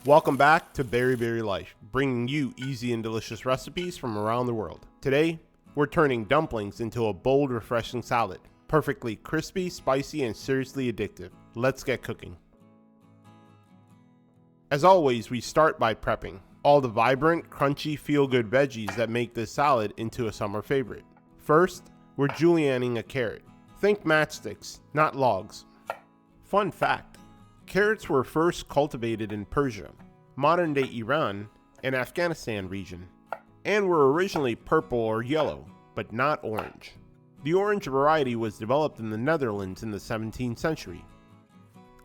Welcome back to Berry Life, bringing you easy and delicious recipes from around the world. Today, we're turning dumplings into a bold, refreshing salad. Perfectly crispy, spicy, and seriously addictive. Let's get cooking. As always, we start by prepping all the vibrant, crunchy, feel-good veggies that make this salad into a summer favorite. First, we're julienning a carrot. Think matchsticks, not logs. Fun fact. Carrots were first cultivated in Persia, modern-day Iran, and Afghanistan region, and were originally purple or yellow, but not orange. The orange variety was developed in the Netherlands in the 17th century.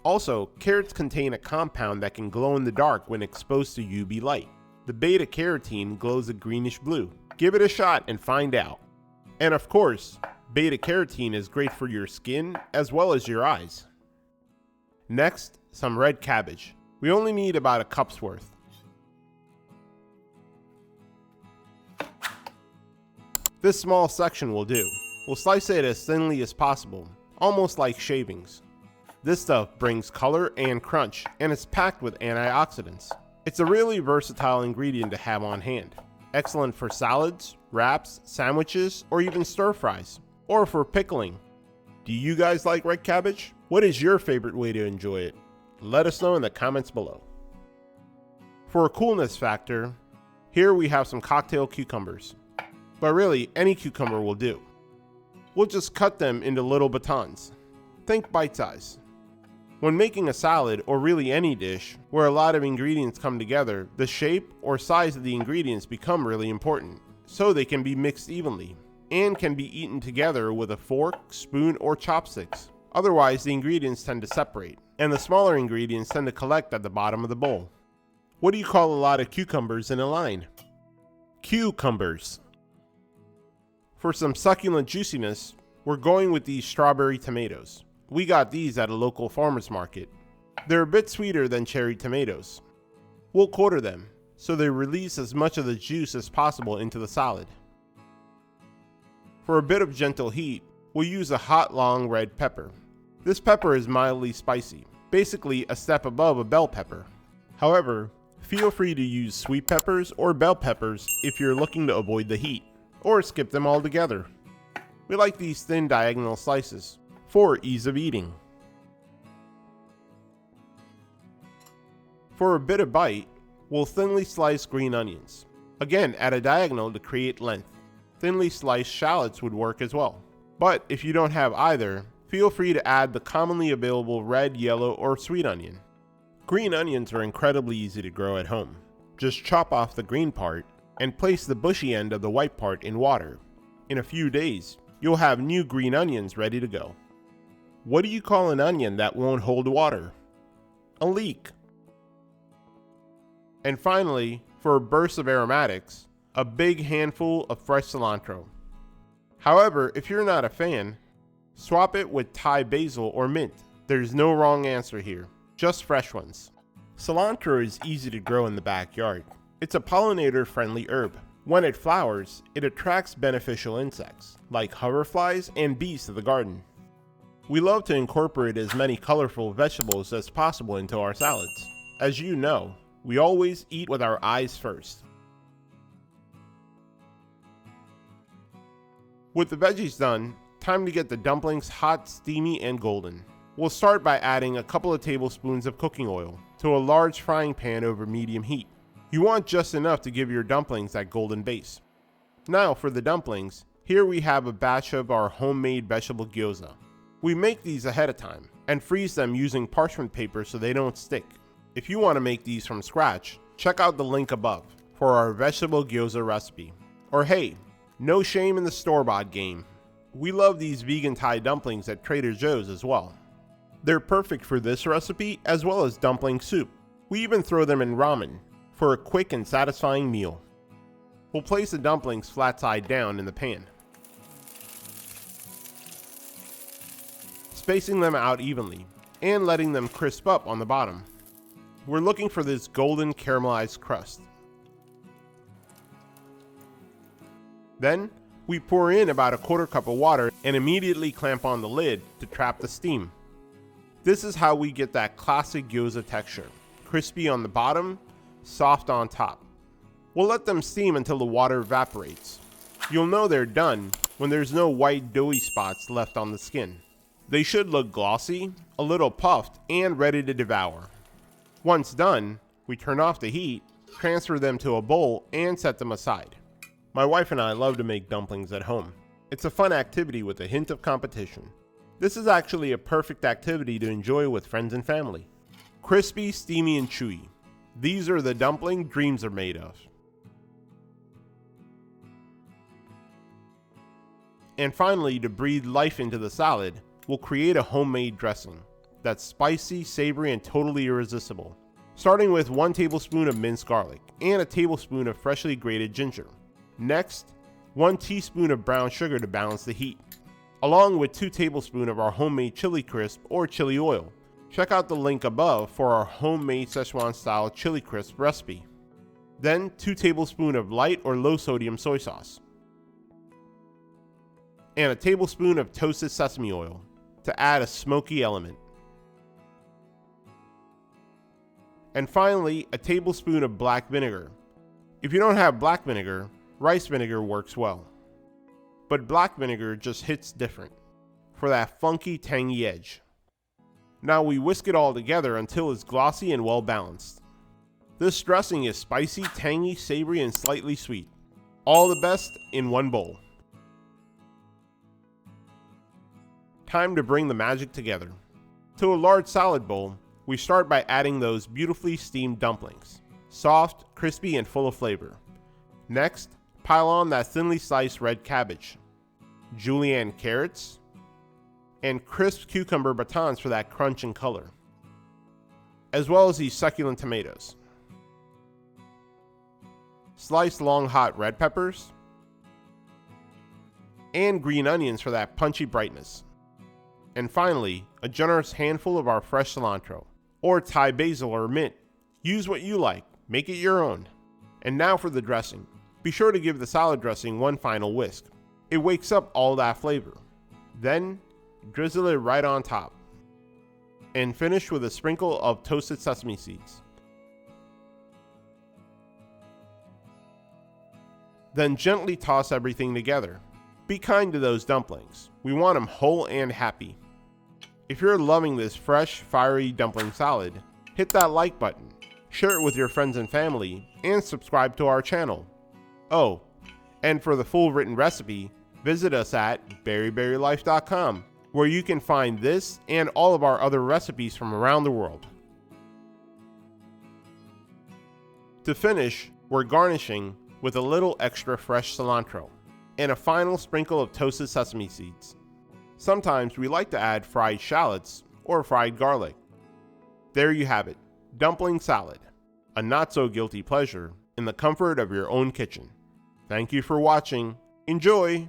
Also, carrots contain a compound that can glow in the dark when exposed to UV light. The beta-carotene glows a greenish blue. Give it a shot and find out. And of course, beta-carotene is great for your skin as well as your eyes. Next, some red cabbage. We only need about a cup's worth. This small section will do. We'll slice it as thinly as possible, almost like shavings. This stuff brings color and crunch, and it's packed with antioxidants. It's a really versatile ingredient to have on hand. Excellent for salads, wraps, sandwiches, or even stir fries, or for pickling. Do you guys like red cabbage? What is your favorite way to enjoy it? Let us know in the comments below. For a coolness factor, here we have some cocktail cucumbers. But really, any cucumber will do. We'll just cut them into little batons. Think bite size. When making a salad, or really any dish, where a lot of ingredients come together, the shape or size of the ingredients become really important, so they can be mixed evenly, and can be eaten together with a fork, spoon, or chopsticks. Otherwise, the ingredients tend to separate, and the smaller ingredients tend to collect at the bottom of the bowl. What do you call a lot of cucumbers in a line? Cucumbers. For some succulent juiciness, we're going with these strawberry tomatoes. We got these at a local farmer's market. They're a bit sweeter than cherry tomatoes. We'll quarter them, so they release as much of the juice as possible into the salad. For a bit of gentle heat, we'll use a hot long red pepper. This pepper is mildly spicy, basically a step above a bell pepper. However, feel free to use sweet peppers or bell peppers if you're looking to avoid the heat, or skip them altogether. We like these thin diagonal slices for ease of eating. For a bit of bite, we'll thinly slice green onions, again at a diagonal to create length. Thinly sliced shallots would work as well. But if you don't have either, feel free to add the commonly available red, yellow, or sweet onion. Green onions are incredibly easy to grow at home. Just chop off the green part and place the bushy end of the white part in water. In a few days, you'll have new green onions ready to go. What do you call an onion that won't hold water? A leek. And finally, for a burst of aromatics, a big handful of fresh cilantro. However, if you're not a fan, swap it with Thai basil or mint. There's no wrong answer here, just fresh ones. Cilantro is easy to grow in the backyard. It's a pollinator-friendly herb. When it flowers, it attracts beneficial insects, like hoverflies and bees to the garden. We love to incorporate as many colorful vegetables as possible into our salads. As you know, we always eat with our eyes first. With the veggies done, time to get the dumplings hot, steamy, and golden. We'll start by adding a couple of tablespoons of cooking oil to a large frying pan over medium heat. You want just enough to give your dumplings that golden base. Now for the dumplings, here we have a batch of our homemade vegetable gyoza. We make these ahead of time and freeze them using parchment paper so they don't stick. If you want to make these from scratch, check out the link above for our vegetable gyoza recipe. Or hey, no shame in the store-bought game. We love these vegan Thai dumplings at Trader Joe's as well. They're perfect for this recipe as well as dumpling soup. We even throw them in ramen for a quick and satisfying meal. We'll place the dumplings flat side down in the pan, spacing them out evenly and letting them crisp up on the bottom. We're looking for this golden caramelized crust. Then, we pour in about a quarter cup of water and immediately clamp on the lid to trap the steam. This is how we get that classic gyoza texture, crispy on the bottom, soft on top. We'll let them steam until the water evaporates. You'll know they're done when there's no white doughy spots left on the skin. They should look glossy, a little puffed, and ready to devour. Once done, we turn off the heat, transfer them to a bowl, and set them aside. My wife and I love to make dumplings at home. It's a fun activity with a hint of competition. This is actually a perfect activity to enjoy with friends and family. Crispy, steamy, and chewy. These are the dumpling dreams are made of. And finally, to breathe life into the salad, we'll create a homemade dressing that's spicy, savory, and totally irresistible. Starting with 1 tablespoon of minced garlic and a tablespoon of freshly grated ginger. Next, 1 teaspoon of brown sugar to balance the heat, along with 2 tablespoons of our homemade chili crisp or chili oil. Check out the link above for our homemade Szechuan style chili crisp recipe. Then 2 tablespoons of light or low sodium soy sauce. And a tablespoon of toasted sesame oil to add a smoky element. And finally, a tablespoon of black vinegar. If you don't have black vinegar, rice vinegar works well. But black vinegar just hits different for that funky, tangy edge. Now we whisk it all together until it's glossy and well balanced. This dressing is spicy, tangy, savory, and slightly sweet. All the best in one bowl. Time to bring the magic together. To a large salad bowl, we start by adding those beautifully steamed dumplings. Soft, crispy, and full of flavor. Next, pile on that thinly sliced red cabbage, julienne carrots, and crisp cucumber batons for that crunch and color, as well as these succulent tomatoes. Sliced long hot red peppers, and green onions for that punchy brightness. And finally, a generous handful of our fresh cilantro, or Thai basil or mint. Use what you like, make it your own. And now for the dressing. Be sure to give the salad dressing one final whisk. It wakes up all that flavor. Then, drizzle it right on top. And finish with a sprinkle of toasted sesame seeds. Then gently toss everything together. Be kind to those dumplings. We want them whole and happy. If you're loving this fresh, fiery dumpling salad, hit that like button, share it with your friends and family, and subscribe to our channel. Oh, and for the full written recipe, visit us at berryberrylife.com, where you can find this and all of our other recipes from around the world. To finish, we're garnishing with a little extra fresh cilantro and a final sprinkle of toasted sesame seeds. Sometimes we like to add fried shallots or fried garlic. There you have it, dumpling salad, a not so guilty pleasure in the comfort of your own kitchen. Thank you for watching. Enjoy!